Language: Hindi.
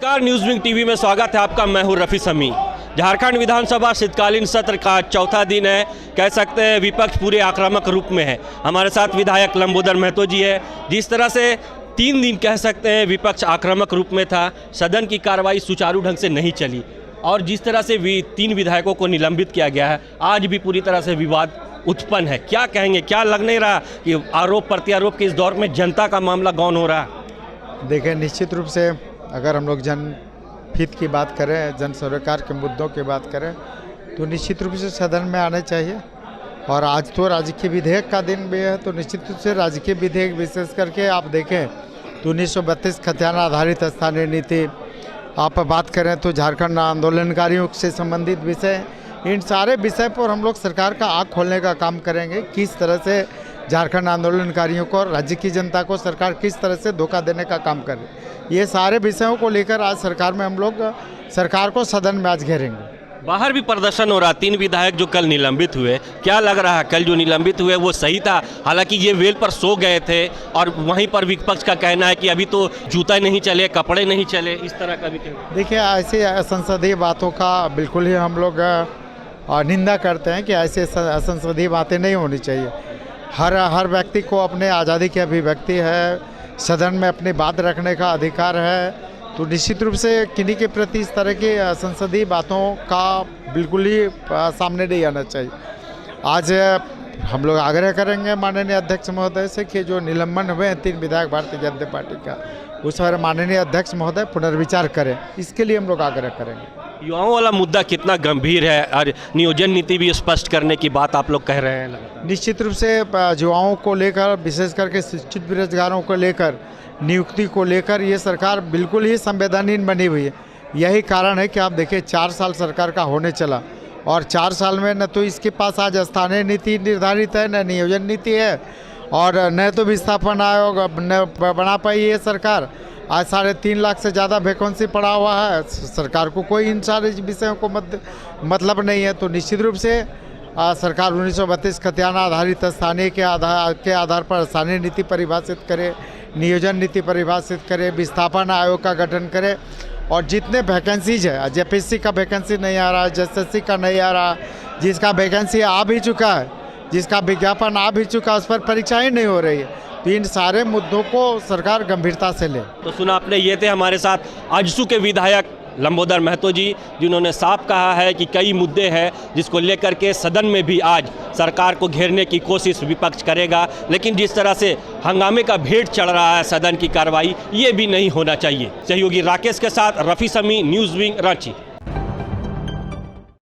नमस्कार, न्यूज़ विंग टीवी में स्वागत है आपका। मैं हूं रफ़ी समी। झारखंड विधानसभा शीतकालीन सत्र का चौथा दिन है। कह सकते हैं विपक्ष पूरे आक्रामक रूप में है। हमारे साथ विधायक लंबोदर महतो जी है। जिस तरह से 3 दिन कह सकते हैं विपक्ष आक्रामक रूप में था, सदन की कार्रवाई सुचारू ढंग से नहीं चली और जिस तरह से 3 विधायकों को निलंबित किया गया है, आज भी पूरी तरह से विवाद उत्पन्न है। क्या कहेंगे, क्या लग नहीं रहा कि आरोप प्रत्यारोप के इस दौर में जनता का मामला गौन हो रहा है? देखिए, निश्चित रूप से अगर हम लोग जनहित की बात करें, जन सरोकार के मुद्दों की बात करें, तो निश्चित रूप से सदन में आने चाहिए। और आज तो राजकीय विधेयक का दिन भी है, तो निश्चित रूप से राजकीय विधेयक विशेष करके आप देखें तो 1932 खतियान आधारित स्थानीय नीति, आप बात करें तो झारखंड आंदोलनकारियों से संबंधित विषय, इन सारे विषय पर हम लोग सरकार का आँख खोलने का काम करेंगे। किस तरह से झारखंड आंदोलनकारियों को, राज्य की जनता को सरकार किस तरह से धोखा देने का काम कर रही है, ये सारे विषयों को लेकर आज सरकार में हम लोग सरकार को सदन में आज घेरेंगे। बाहर भी प्रदर्शन हो रहा। 3 विधायक जो कल निलंबित हुए, क्या लग रहा है कल जो निलंबित हुए वो सही था? हालांकि ये वेल पर सो गए थे और वहीं पर विपक्ष का कहना है कि अभी तो जूता नहीं चले, कपड़े नहीं चले, इस तरह का भी कहना। देखिए, ऐसी असंसदीय बातों का बिल्कुल ही हम लोग निंदा करते हैं कि ऐसे असंसदीय बातें नहीं होनी चाहिए। हर व्यक्ति को अपने आज़ादी की अभिव्यक्ति है, सदन में अपनी बात रखने का अधिकार है, तो निश्चित रूप से किन्हीं के प्रति इस तरह की संसदीय बातों का बिल्कुल ही सामने नहीं आना चाहिए। आज हम लोग आग्रह करेंगे माननीय अध्यक्ष महोदय से कि जो निलंबन हुए हैं 3 विधायक भारतीय जनता पार्टी का, उस पर माननीय अध्यक्ष महोदय पुनर्विचार करें, इसके लिए हम लोग आग्रह करेंगे। युवाओं वाला मुद्दा कितना गंभीर है और नियोजन नीति भी स्पष्ट करने की बात आप लोग कह रहे हैं लगातार। निश्चित रूप से युवाओं को लेकर, विशेष करके शिक्षित बेरोजगारों को लेकर, नियुक्ति को लेकर ये सरकार बिल्कुल ही संवेदनहीन बनी हुई है। यही कारण है कि आप देखिए 4 साल सरकार का होने चला और 4 साल में न तो इसके पास आज स्थानीय नीति निर्धारित है, न नियोजन नीति है और न तो विस्थापन आयोग न बना पाई ये सरकार। आज 3.5 लाख से ज़्यादा वैकेंसी पड़ा हुआ है, सरकार को कोई इन सारे विषयों को मतलब नहीं है। तो निश्चित रूप से सरकार 1932 खतियान आधारित स्थानीय के आधार पर स्थानीय नीति परिभाषित करे, नियोजन नीति परिभाषित करे, विस्थापन आयोग का गठन करे और जितने वैकेंसीज है, जेपीएससी का वैकेंसी नहीं आ रहा, एसएससी का नहीं आ रहा, जिसका वैकेंसी आ भी चुका है, जिसका विज्ञापन आ भी चुका है, उस पर परीक्षाएँ नहीं हो रही है। तो इन सारे मुद्दों को सरकार गंभीरता से ले। तो सुना आपने, ये थे हमारे साथ आजसू के विधायक लंबोदर महतो जी, जिन्होंने साफ कहा है कि कई मुद्दे हैं जिसको लेकर के सदन में भी आज सरकार को घेरने की कोशिश विपक्ष करेगा। लेकिन जिस तरह से हंगामे का भेंट चढ़ रहा है सदन की कार्रवाई, ये भी नहीं होना चाहिए। सहयोगी राकेश के साथ रफ़ी समी, न्यूज़ विंग, रांची।